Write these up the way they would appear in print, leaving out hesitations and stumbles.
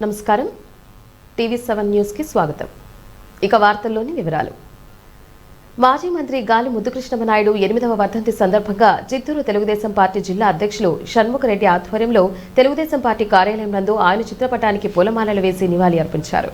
నమస్కారం. టీవీ7 న్యూస్ కి స్వాగతం. ఇక వార్తల్లోని వివరాలు. మాజీ మంత్రి గాలి ముద్దుకృష్ణమనాయుడు 8వ వర్ధంతి సందర్భంగా చిత్తూరు తెలుగుదేశం పార్టీ జిల్లా అధ్యక్షులు షణ్ముఖరెడ్డి ఆధ్వర్యంలో తెలుగుదేశం పార్టీ కార్యాలయం నందు ఆయన చిత్రపటానికి పూలమాలలు వేసి నివాళి అర్పించారు.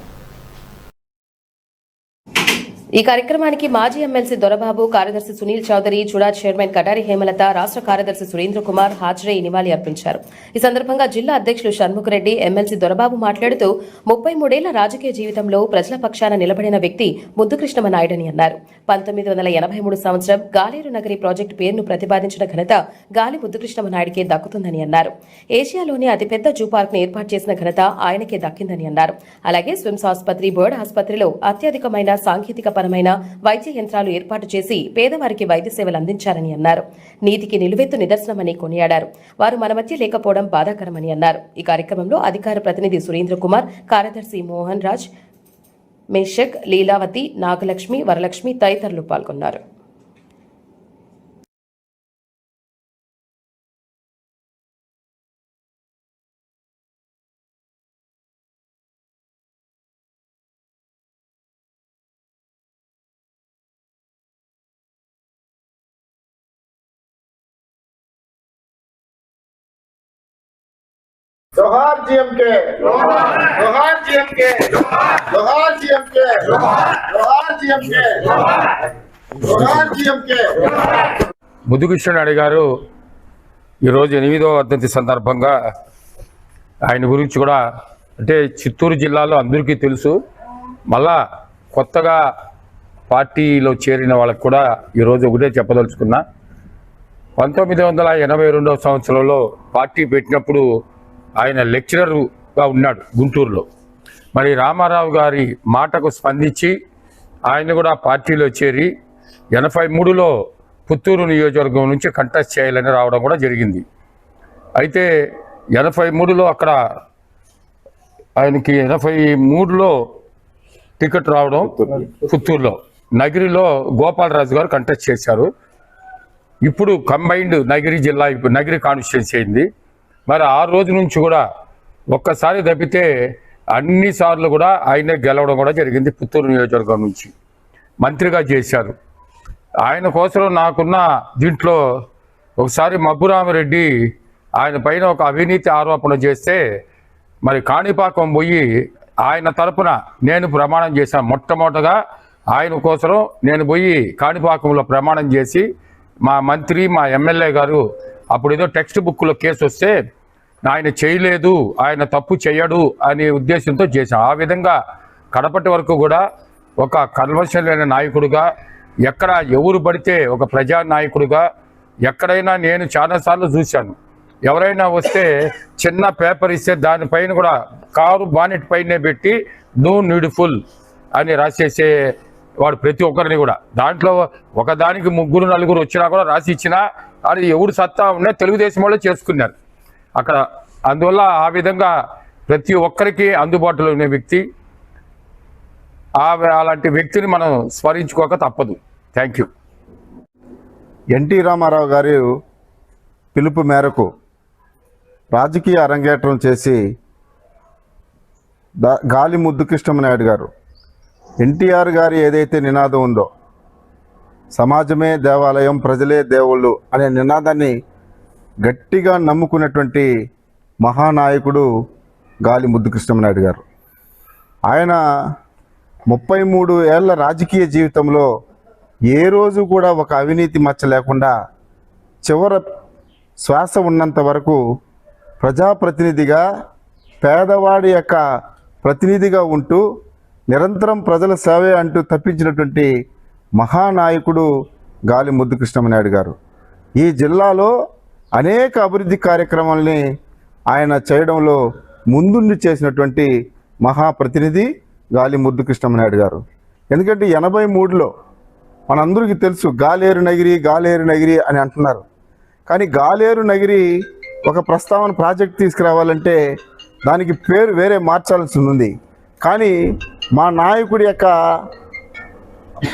ఈ కార్యక్రమానికి మాజీ ఎమ్మెల్సీ దొరబాబు, కార్యదర్శి సునీల్ చౌదరి, చుడా చైర్మన్ కటారి హేమలత, రాష్ట్ర కార్యదర్శి సురేంద్ర కుమార్ హాజరై నివాళి అర్పించారు. ఈ సందర్భంగా జిల్లా అధ్యక్షులు షణ్ముఖరెడ్డి, ఎమ్మెల్సీ దొరబాబు మాట్లాడుతూ 33 ఏళ్ల రాజకీయ జీవితంలో ప్రజల పక్షాన నిలబడిన వ్యక్తి ముద్దుకృష్ణమనాయుడని అన్నారు. 1983 సంవత్సరం గాలేరు నగరి ప్రాజెక్టు పేరును ప్రతిపాదించిన ఘనత గాలి ముద్దుకృష్ణమనాయుడికే దక్కుతుందని అన్నారు. ఏషియాలోని అతిపెద్ద జూ పార్క్ ను ఏర్పాటు చేసిన ఘనత ఆయనకే దక్కిందని అన్నారు. అలాగే స్విమ్స్ ఆసుపత్రి, బర్డ్ ఆసుపత్రిలో అత్యధికమైన సాంకేతిక పరమైన వైద్య యంత్రాలు ఏర్పాటు చేసి పేదవారికి వైద్య సేవలు అందించారని అన్నారు. నీతికి నిలువెత్తు నిదర్శనమని కొనియాడారు. వారు మన మధ్య లేకపోవడం బాధాకరమని అన్నారు. ఈ కార్యక్రమంలో అధికార ప్రతినిధి సురేంద్ర కుమార్, కార్యదర్శి మోహన్ రాజ్, మేషక్, లీలావతి, నాగలక్ష్మి, వరలక్ష్మి తదితరులు పాల్గొన్నారు. जोहार जीएमके, जोहार जीएमके, जोहार जीएमके, जोहार जीएमके, जोहार जीएमके. ముద్దుకృష్ణనాయుడు గారు ఈరోజు 8వ వర్ధంతి సందర్భంగా ఆయన గురించి కూడా అంటే చిత్తూరు జిల్లాలో అందరికీ తెలుసు. మళ్ళా కొత్తగా పార్టీలో చేరిన వాళ్ళకు కూడా ఈరోజు ఒకటే చెప్పదలుచుకున్నా. 1982వ సంవత్సరంలో పార్టీ పెట్టినప్పుడు ఆయన లెక్చరర్గా ఉన్నాడు గుంటూరులో. మరి రామారావు గారి మాటకు స్పందించి ఆయన కూడా పార్టీలో చేరి 83లో పుత్తూరు నియోజకవర్గం నుంచి కంటెస్ట్ చేయాలని రావడం కూడా జరిగింది. అయితే 83లో అక్కడ ఆయనకి 83లో టికెట్ రావడం పుత్తూరులో, నగిరిలో గోపాలరాజు గారు కంటెస్ట్ చేశారు. ఇప్పుడు కంబైన్డ్ నగిరి జిల్లా, ఇప్పుడు నగిరి కాన్స్టిట్యున్సీ అయింది. మరి ఆ రోజు నుంచి కూడా ఒక్కసారి తప్పితే అన్నిసార్లు కూడా ఆయనే గెలవడం కూడా జరిగింది. పుత్తూరు నియోజకవర్గం నుంచి మంత్రిగా చేశారు. ఆయన కోసం నాకున్న దీంట్లో ఒకసారి మబ్బురామిరెడ్డి ఆయన పైన ఒక అవినీతి ఆరోపణ చేస్తే మరి కాణిపాకం పోయి ఆయన తరపున నేను ప్రమాణం చేశాను. మొట్టమొదటగా ఆయన కోసం నేను పోయి కాణిపాకంలో ప్రమాణం చేసి మా మంత్రి, మా ఎమ్మెల్యే గారు అప్పుడు ఏదో టెక్స్ట్ బుక్లో కేసు వస్తే ఆయన చేయలేదు, ఆయన తప్పు చేయడు అనే ఉద్దేశంతో చేశాం. ఆ విధంగా కడపటి వరకు కూడా ఒక కన్వర్షన్ లేని నాయకుడిగా, ఎక్కడ ఎవరు పడితే ఒక ప్రజానాయకుడిగా, ఎక్కడైనా నేను చాలాసార్లు చూశాను. ఎవరైనా వస్తే చిన్న పేపర్ ఇస్తే దానిపైన కూడా కారు బానెట్ పైనే పెట్టి నో నీడ్ఫుల్ అని రాసేసే వాడు ప్రతి ఒక్కరిని కూడా. దాంట్లో ఒకదానికి 3, 4 వచ్చినా కూడా రాసి ఇచ్చినా అది ఎవరు సత్తా ఉన్నా తెలుగుదేశం వాళ్ళే చేసుకున్నారు అక్కడ. అందువల్ల ఆ విధంగా ప్రతి ఒక్కరికి అందుబాటులో ఉన్న వ్యక్తి. అలాంటి వ్యక్తిని మనం స్మరించుకోక తప్పదు. Thank you. ఎన్టీ రామారావు గారి పిలుపు మేరకు రాజకీయ అరంగేట్రం చేసి గాలి ముద్దుకృష్ణమనాయుడు గారు ఎన్టీఆర్ గారి ఏదైతే నినాదం ఉందో, సమాజమే దేవాలయం, ప్రజలే దేవుళ్ళు అనే నినాదాన్ని గట్టిగా నమ్ముకున్నటువంటి మహానాయకుడు గాలి ముద్దుకృష్ణమనాయుడు గారు. ఆయన 33 ఏళ్ల రాజకీయ జీవితంలో ఏ రోజు కూడా ఒక అవినీతి మచ్చ లేకుండా చివర శ్వాస ఉన్నంత వరకు ప్రజాప్రతినిధిగా, పేదవాడి యొక్క ప్రతినిధిగా ఉంటూ నిరంతరం ప్రజల సేవే అంటూ తప్పించినటువంటి మహానాయకుడు గాలి ముద్దుకృష్ణమనాయుడు గారు. ఈ జిల్లాలో అనేక అభివృద్ధి కార్యక్రమాలని ఆయన చేయడంలో ముందుండి చేసినటువంటి మహాప్రతినిధి గాలి ముద్దుకృష్ణమనాయుడు గారు. ఎందుకంటే 83లో మనందరికీ తెలుసు గాలేరు నగిరి, గాలేరు నగిరి అని అంటున్నారు. కానీ గాలేరు నగిరి ఒక ప్రస్తావన ప్రాజెక్ట్ తీసుకురావాలంటే దానికి పేరు వేరే మార్చాల్సి ఉంది. కానీ మా నాయకుడి యొక్క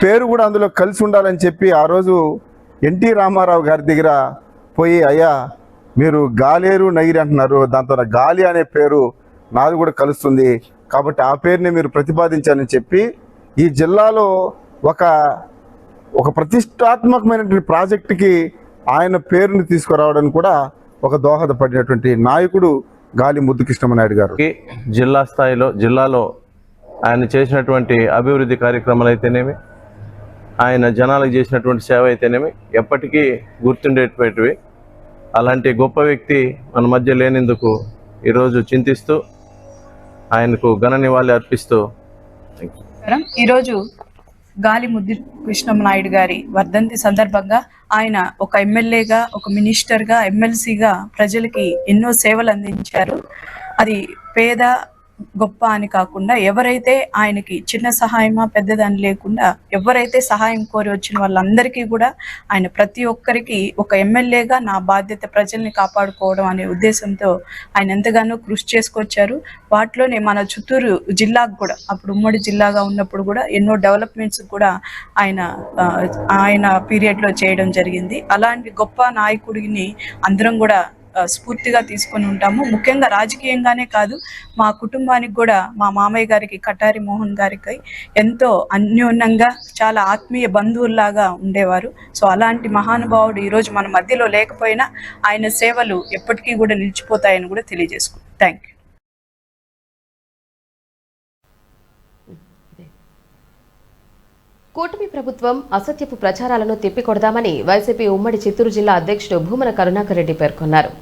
పేరు కూడా అందులో కలిసి ఉండాలని చెప్పి ఆ రోజు ఎన్టీ రామారావు గారి దగ్గర పోయి, అయ్యా మీరు గాలేరు నగిరి అంటున్నారు, దాంతో గాలి అనే పేరు నాది కూడా కలుస్తుంది, కాబట్టి ఆ పేరుని మీరు ప్రతిపాదించాలని చెప్పి ఈ జిల్లాలో ఒక ప్రతిష్టాత్మకమైనటువంటి ప్రాజెక్టుకి ఆయన పేరుని తీసుకురావడానికి కూడా ఒక దోహదపడినటువంటి నాయకుడు గాలి ముద్దుకృష్ణమనాయుడు గారు. జిల్లా స్థాయిలో జిల్లాలో ఆయన చేసినటువంటి అభివృద్ధి కార్యక్రమాలు అయితేనేమి, ఆయన జనాలకు చేసినటువంటి సేవ అయితేనేమి ఎప్పటికీ గుర్తుండేటువంటివి. అలాంటి గొప్ప వ్యక్తి మన మధ్య లేనందుకు ఈరోజు చింతిస్తూ ఆయనకు ఘన నివాళి అర్పిస్తూ ఈరోజు గాలి ముద్దుకృష్ణమనాయుడు గారి వర్ధంతి సందర్భంగా ఆయన ఒక ఎమ్మెల్యేగా, ఒక మినిస్టర్గా, ఎమ్మెల్సీగా ప్రజలకి ఎన్నో సేవలు అందించారు. అది పేద గొప్ప అని కాకుండా ఎవరైతే ఆయనకి చిన్న సహాయమా పెద్దదని లేకుండా ఎవరైతే సహాయం కోరి వచ్చిన వాళ్ళందరికీ కూడా ఆయన ప్రతి ఒక్కరికి ఒక ఎమ్మెల్యేగా నా బాధ్యత ప్రజల్ని కాపాడుకోవడం అనే ఉద్దేశంతో ఆయన ఎంతగానో కృషి చేసుకొచ్చారు. వాటిలోనే మన చిత్తూరు జిల్లాకు కూడా అప్పుడు ఉమ్మడి జిల్లాగా ఉన్నప్పుడు కూడా ఎన్నో డెవలప్మెంట్స్ కూడా ఆయన పీరియడ్లో చేయడం జరిగింది. అలాంటి గొప్ప నాయకుడిని అందరం కూడా స్ఫూర్తిగా తీసుకొని ఉంటాము. ముఖ్యంగా రాజకీయంగానే కాదు, మా కుటుంబానికి కూడా మా మామయ్య గారికి, కటారి మోహన్ గారికి ఎంతో అన్యోన్యంగా చాలా ఆత్మీయ బంధువుల్లాగా ఉండేవారు. సో అలాంటి మహానుభావుడు ఈరోజు మన మధ్యలో లేకపోయినా ఆయన సేవలు ఎప్పటికీ కూడా నిలిచిపోతాయని కూడా తెలియజేసుకుంటాం. Thank you. కూటమి ప్రభుత్వం అసత్యపు ప్రచారాలను తిప్పికొడదామని వైసీపీ ఉమ్మడి చిత్తూరు జిల్లా అధ్యక్షుడు భూమన కరుణాకర్ రెడ్డి పేర్కొన్నారు.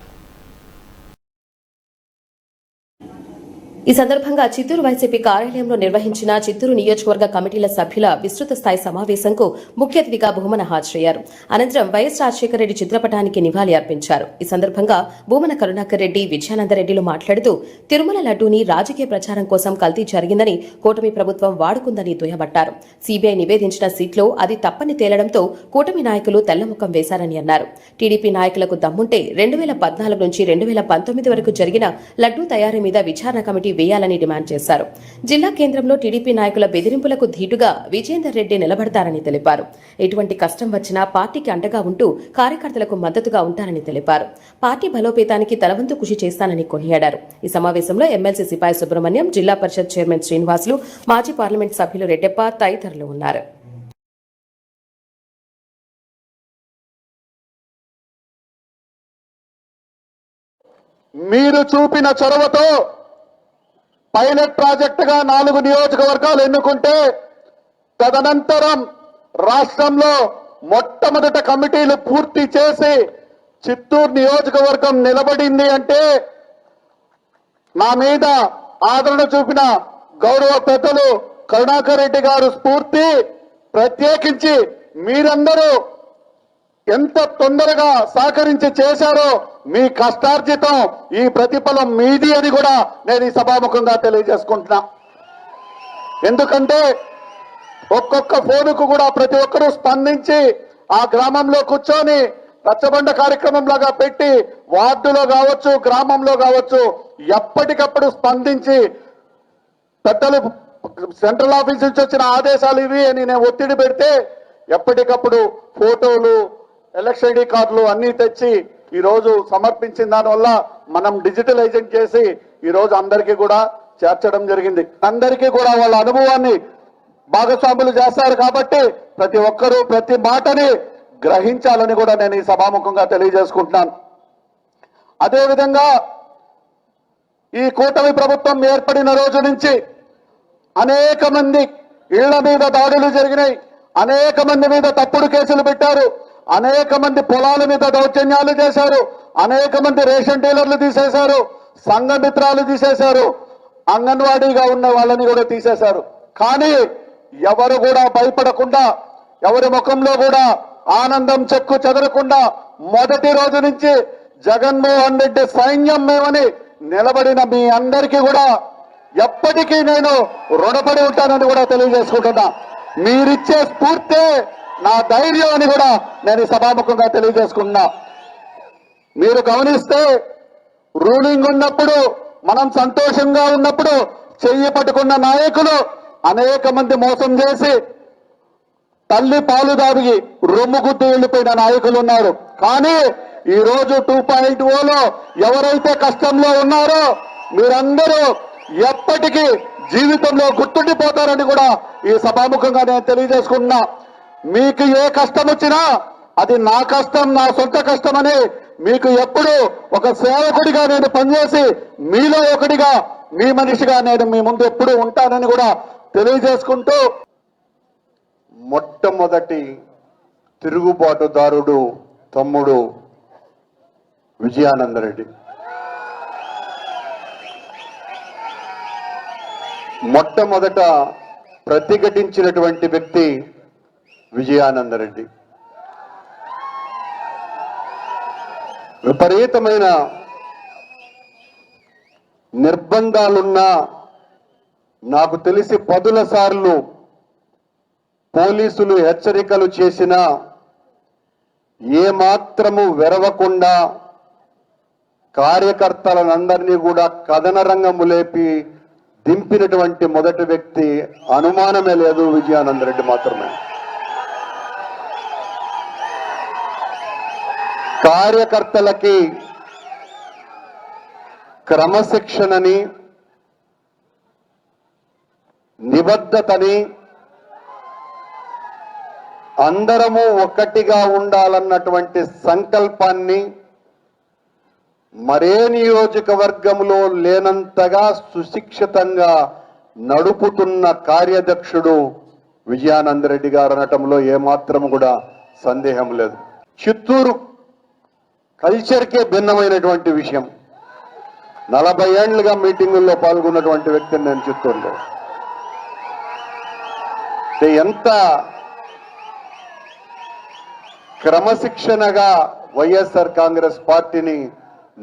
ఈ సందర్భంగా చిత్తూరు వైసీపీ కార్యాలయంలో నిర్వహించిన చిత్తూరు నియోజకవర్గ కమిటీల సభ్యుల విస్తృత స్థాయి సమావేశంకు ముఖ్య అతిథిగా భూమన హాజరయ్యారు. అనంతరం వైఎస్ రాజశేఖర రెడ్డి చిత్రపటానికి నివాళి అర్పించారు. ఈ సందర్భంగా భూమన కరుణాకర్ రెడ్డి, విజయానందరెడ్డిలు మాట్లాడుతూ తిరుమల లడ్డూని రాజకీయ ప్రచారం కోసం కల్తీ జరిగిందని కూటమి ప్రభుత్వం వాడుకుందని దుయ్యబట్టారు. సీబీఐ నివేదించిన సీట్లో అది తప్పని తేలడంతో కూటమి నాయకులు తెల్లముఖం వేశారని అన్నారు. టీడీపీ నాయకులకు దమ్ముంటే 2014 నుంచి 2019 వరకు జరిగిన లడ్డూ తయారీ మీద విచారణ కమిటీ వేయాలని డిమాండ్ చేశారు. జిల్లా కేంద్రంలో టీడీపీ నాయకుల బెదిరింపులకు ధీటుగా విజయేందర్ రెడ్డి నిలబడతారని తెలిపారు. ఎటువంటి కష్టం వచ్చినా పార్టీకి అండగా ఉంటూ కార్యకర్తలకు మద్దతుగా ఉంటారని తెలిపారు. పార్టీ బలోపేతానికి తలవంతు కృషి చేస్తానని కొనియాడారు. ఈ సమావేశంలో ఎమ్మెల్సీ సిపాయి సుబ్రహ్మణ్యం, జిల్లా పరిషత్ చైర్మన్ శ్రీనివాసులు, మాజీ పార్లమెంట్ సభ్యులు రెడ్డెప్ప తదితరులు ఉన్నారు. మీరు చూపిన చొరవతో పైలట్ ప్రాజెక్టుగా 4 నియోజకవర్గాలు ఎన్నుకుంటే తదనంతరం రాష్ట్రంలో మొట్టమొదట కమిటీలు పూర్తి చేసి చిత్తూరు నియోజకవర్గం నిలబడింది అంటే నా మీద ఆదరణ చూపిన గౌరవ పెద్దలు కరుణాకర్ రెడ్డి గారు స్ఫూర్తి. ప్రత్యేకించి మీరందరూ ఎంత తొందరగా సహకరించి చేశారో మీ కష్టార్జితం ఈ ప్రతిఫలం మీది అని కూడా నేను ఈ సభాముఖంగా తెలియజేసుకుంటున్నా. ఎందుకంటే ఒక్కొక్క ఫోనుకు కూడా ప్రతి ఒక్కరూ స్పందించి ఆ గ్రామంలో కూర్చొని రచ్చబండ కార్యక్రమం లాగా పెట్టి వార్డులో కావచ్చు, గ్రామంలో కావచ్చు ఎప్పటికప్పుడు స్పందించి పెద్దలు సెంట్రల్ ఆఫీస్ నుంచి వచ్చిన ఆదేశాలు ఇవి అని నేను ఒత్తిడి పెడితే ఎప్పటికప్పుడు ఫోటోలు, ఎలక్షన్ ఐడి కార్డులు అన్ని తెచ్చి ఈరోజు సమర్పించిన దానివల్ల మనం డిజిటలైజింగ్ చేసి ఈరోజు అందరికీ కూడా చేర్చడం జరిగింది. అందరికీ కూడా వాళ్ళ అనుభవాన్ని భాగస్వాములు చేస్తారు కాబట్టి ప్రతి ఒక్కరూ ప్రతి మాటని గ్రహించాలని కూడా నేను ఈ సభాముఖంగా తెలియజేసుకుంటున్నాను. అదేవిధంగా ఈ కూటమి ప్రభుత్వం ఏర్పడిన రోజు నుంచి అనేక మంది ఇళ్ల మీద దాడులు జరిగినాయి, అనేక మంది మీద తప్పుడు కేసులు పెట్టారు, అనేక మంది పొలాల మీద దౌర్జన్యాలు చేశారు, అనేక మంది రేషన్ డీలర్లు తీసేశారు, సంఘమిత్రాలు తీసేశారు, అంగన్వాడీగా ఉన్న వాళ్ళని కూడా తీసేశారు. కానీ ఎవరు కూడా భయపడకుండా, ఎవరి ముఖంలో కూడా ఆనందం చెక్కు చెదరకుండా మొదటి రోజు నుంచి జగన్మోహన్ రెడ్డి సైన్యం మేమని నిలబడిన మీ అందరికీ కూడా ఎప్పటికీ నేను రుణపడి ఉంటానని కూడా తెలియజేసుకుంటున్నా. మీరిచ్చే స్ఫూర్తే నా ధైర్యం అని కూడా నేను ఈ సభాముఖంగా తెలియజేసుకున్నా. మీరు గమనిస్తే రూలింగ్ ఉన్నప్పుడు, మనం సంతోషంగా ఉన్నప్పుడు చెయ్యి పట్టుకున్న నాయకులు అనేక మంది మోసం చేసి తల్లి పాలు దాగి రొమ్ము గుద్దు వెళ్ళిపోయిన నాయకులు ఉన్నారు. కానీ ఈ రోజు 2.0లో ఎవరైతే కష్టంలో ఉన్నారో మీరందరూ ఎప్పటికీ జీవితంలో గుర్తుండిపోతారని కూడా ఈ సభాముఖంగా నేను తెలియజేసుకుంటున్నా. మీకు ఏ కష్టం వచ్చినా అది నా కష్టం, నా సొంత కష్టం అని మీకు ఎప్పుడు ఒక సేవకుడిగా నేను పనిచేసి మీలో ఒకటిగా, మీ మనిషిగా నేను మీ ముందు ఎప్పుడు ఉంటానని కూడా తెలియజేసుకుంటూ, మొట్టమొదటి తిరుగుబాటుదారుడు తమ్ముడు విజయానందరెడ్డి, మొట్టమొదట ప్రతిఘటించినటువంటి వ్యక్తి విజయానందరెడ్డి. విపరీతమైన నిర్బంధాలున్నా నాకు తెలిసి 10 సార్లు పోలీసులు హెచ్చరికలు చేసినా ఏమాత్రము వెరవకుండా కార్యకర్తలందరినీ కూడా కథన రంగము లేపి దింపినటువంటి మొదటి వ్యక్తి అనుమానమే లేదు విజయానందరెడ్డి మాత్రమే. కార్యకర్తలకి క్రమశిక్షణని, నిబద్ధతని, అందరము ఒక్కటిగా ఉండాలన్నటువంటి సంకల్పాన్ని మరే నియోజకవర్గంలో లేనంతగా సుశిక్షితంగా నడుపుతున్న కార్యదక్షుడు విజయానందరెడ్డి గారు అనటంలో ఏమాత్రం కూడా సందేహం లేదు. చిత్తూరు కల్చర్కే భిన్నమైనటువంటి విషయం. 40 ఏళ్లుగా మీటింగుల్లో పాల్గొన్నటువంటి వ్యక్తిని నేను చిత్తూరులో. ఎంత క్రమశిక్షణగా వైఎస్ఆర్ కాంగ్రెస్ పార్టీని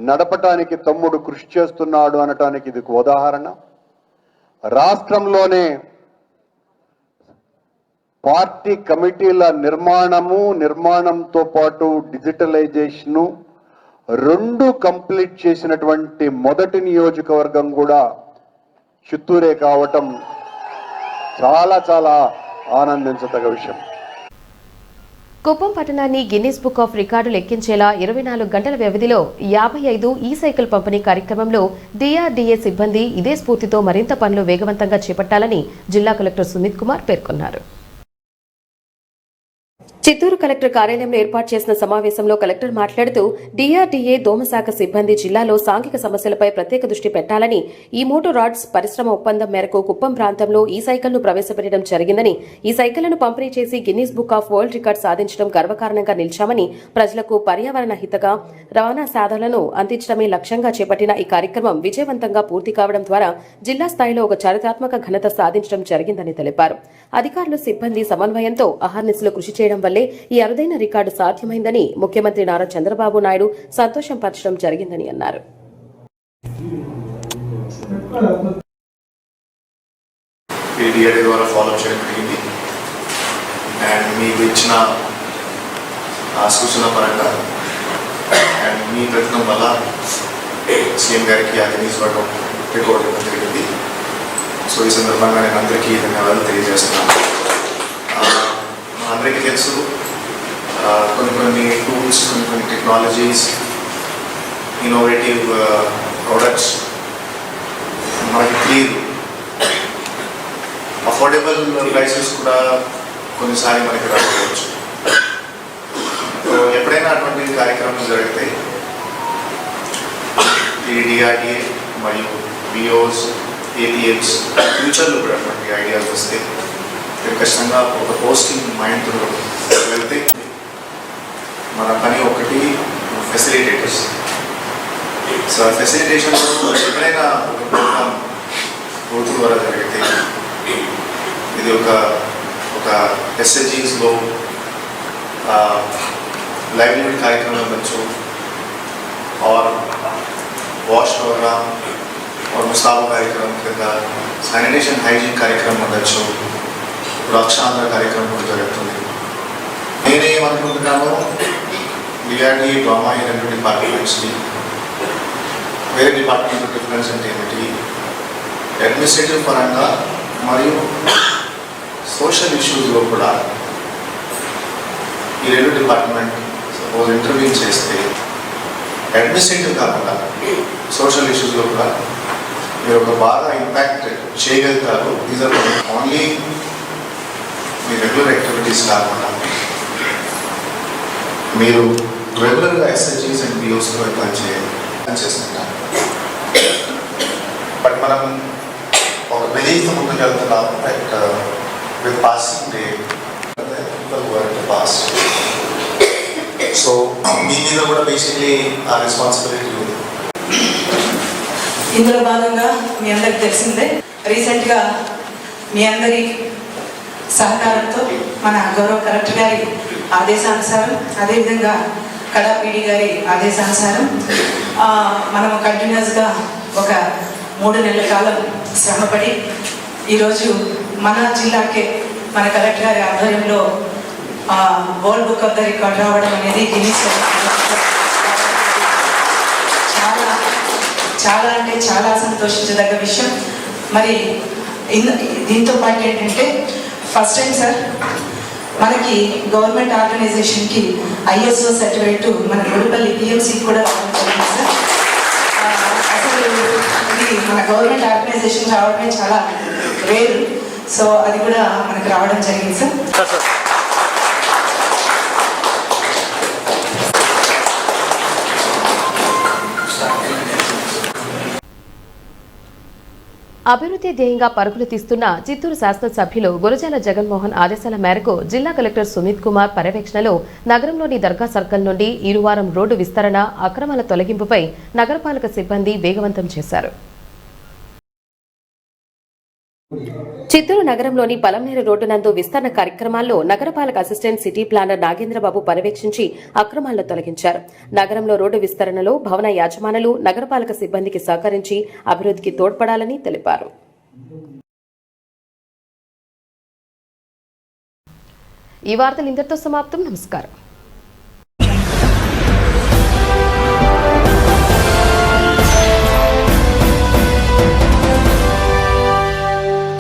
నడపటానికి తమ్ముడు కృషి చేస్తున్నాడు అనటానికి ఇది ఉదాహరణ. రాష్ట్రంలోనే పార్టీ కమిటీల నిర్మాణంతో పాటు డిజిటలైజేషను 2 కంప్లీట్ చేసినటువంటి మొదటి నియోజకవర్గం కూడా చిత్తూరే కావటం చాలా చాలా ఆనందించదగ్గ విషయం. కుప్పం పట్టణాన్ని గిన్నిస్ బుక్ ఆఫ్ రికార్డులు ఎక్కించేలా 24 గంటల వ్యవధిలో 55 ఈ-సైకిల్ పంపిణీ కార్యక్రమంలో DRDA సిబ్బంది ఇదే స్ఫూర్తితో మరింత పనులు వేగవంతంగా చేపట్టాలని జిల్లా కలెక్టర్ సుమిత్ కుమార్ పేర్కొన్నారు. చిత్తూరు కలెక్టర్ కార్యాలయంలో ఏర్పాటు చేసిన సమావేశంలో కలెక్టర్ మాట్లాడుతూ DRDA దోమశాఖ సిబ్బంది జిల్లాలో సాంఘిక సమస్యలపై ప్రత్యేక దృష్టి పెట్టాలని, ఈ మోటార్ రాడ్స్ పరిశ్రమ ఒప్పందం మేరకు కుప్పం ప్రాంతంలో ఈ సైకిల్ను ప్రవేశపెట్టడం జరిగిందని, ఈ సైకిళ్లను పంపిణీ చేసి Guinness book of world record సాధించడం గర్వకారణంగా నిలిచామని, ప్రజలకు పర్యావరణ హితగా రవాణా సాధనలను అందించడమే లక్ష్యంగా చేపట్టిన ఈ కార్యక్రమం విజయవంతంగా పూర్తి కావడం ద్వారా జిల్లా స్థాయిలో ఒక చారిత్రాత్మక ఘనత సాధించడం జరిగిందని తెలిపారు. అధికారులు సిబ్బంది సమన్వయంతో అహర్నిశలు కృషి చేయడం వల్లే ఈ అరుదైన రికార్డు సాధ్యమైందని ముఖ్యమంత్రి నారా చంద్రబాబు నాయుడు సంతోషం పరచడం జరిగిందని అన్నారు. సూచన పరంగా అండ్ మీ ప్రయత్నం వల్ల సీఎం గారికి ఆ గిన్నీస్ వరల్డ్ రికార్డ్ ఇవ్వడం జరిగింది. సో ఈ సందర్భంగా నేను అందరికీ ధన్యవాదాలు తెలియజేస్తున్నాను. అందరికీ తెలుసు కొన్ని టూల్స్, కొన్ని టెక్నాలజీస్, ఇన్నోవేటివ్ ప్రోడక్ట్స్ మనకి తెలియదు. అఫోర్డబుల్ ప్రైసెస్ కూడా కొన్నిసారి మనకి రాకపోవచ్చు. సో ఎప్పుడైనా అటువంటి కార్యక్రమం జరిగితే ఈ DRDA మరియు BOs, APMs ఫ్యూచర్లో కూడా అటువంటి ఐడియాస్ వస్తే ఖచ్చితంగా ఒక పోస్టింగ్ మైండ్తో వెళ్తే మన పని ఒకటి ఫెసిలిటేటర్స్. సో ఫెసిలిటేషన్లో ఎప్పుడైనా ఒక ప్రోగ్రామ్ కోర్టు ద్వారా జరిగితే ఇది ఒక SHGsలో లైవ్లీహుడ్ కార్యక్రమం ఉండొచ్చు, ఆర్ వాష్ ప్రోగ్రామ్ और मुसाफा कार्यक्रम కింద శానిటేషన్ హైజీన్ కార్యక్రమం ఉండొచ్చు, రక్షాంధ్ర కార్యక్రమం కూడా జరుగుతుంది. నేనేమనుకుంటున్నాను, DRDA డ్రామా ఈ 2 డిపార్ట్మెంట్స్కి వేరే డిపార్ట్మెంట్ డిఫరెన్స్ అంటే ఏమిటి, అడ్మినిస్ట్రేటివ్ పరంగా మరియు సోషల్ ఇష్యూస్లో కూడా ఈ 2 డిపార్ట్మెంట్ సపోజ్ ఇంటర్వ్యూ చేస్తే అడ్మినిస్ట్రేటివ్ కాకుండా సోషల్ ఇష్యూస్లో కూడా మీరు ఒక బాగా ఇంపాక్ట్ చేయగలుగుతారు. దీస్ ఆర్ ఓన్లీ మీ రెగ్యులర్ యాక్టివిటీస్ కాకుండా మీరు రెగ్యులర్గా ఎస్ఐజీస్ అండ్ బిఓస్లో చేస్తుంటారు. బట్ మనం ఒక విలేజ్తో ముందుకు వెళ్తున్నాం like with passing day pass. So మీ మీద కూడా బేసిక్లీ ఆ రెస్పాన్సిబిలిటీ ఉంది. ఇందులో భాగంగా మీ అందరికి తెలిసిందే, రీసెంట్గా మీ అందరి సహకారంతో మన గౌరవ కలెక్టర్ గారి ఆదేశానుసారం, అదేవిధంగా కడా పీడి గారి ఆదేశానుసారం మనము కంటిన్యూస్గా ఒక 3 నెలల కాలం శ్రమపడి ఈరోజు మన జిల్లాకే మన కలెక్టర్ గారి ఆధ్వర్యంలో world book of the record రావడం అనేది గిన్నీస్ చాలా అంటే చాలా సంతోషించదగ్గ విషయం. మరి దీంతో పాటు ఏంటంటే ఫస్ట్ టైం సార్ మనకి గవర్నమెంట్ ఆర్గనైజేషన్కి ISO సర్టిఫికేట్ మన గుడిపల్లి PMC కూడా రావడం జరిగింది సార్. అసలు ఇది మన గవర్నమెంట్ ఆర్గనైజేషన్ రావడమే చాలా రేరు. సో అది కూడా మనకు రావడం జరిగింది సార్. అభివృద్ధి ధ్యేయంగా పరుగులు తీస్తున్న చిత్తూరు శాసనసభ్యులు గురజాల జగన్మోహన్ ఆదేశాల మేరకు జిల్లా కలెక్టర్ సుమిత్ కుమార్ పర్యవేక్షణలో నగరంలోని దర్గా సర్కిల్ నుండి ఇరువారం రోడ్డు విస్తరణ, అక్రమాల తొలగింపుపై నగరపాలక సిబ్బంది వేగవంతం చేశారు. చిత్తూరు నగరంలోని పలంనేరు రోడ్డు నందు విస్తరణ కార్యక్రమాల్లో నగరపాలక అసిస్టెంట్ సిటీ ప్లానర్ నాగేంద్రబాబు పర్యవేక్షించి అక్రమాలను తొలగించారు. నగరంలో రోడ్డు విస్తరణలో భవన యాజమానులు నగరపాలక సిబ్బందికి సహకరించి అభివృద్ధికి తోడ్పడాలని తెలిపారు. ఈ వార్తలు ఇంతటితో సమాప్తం. నమస్కారం.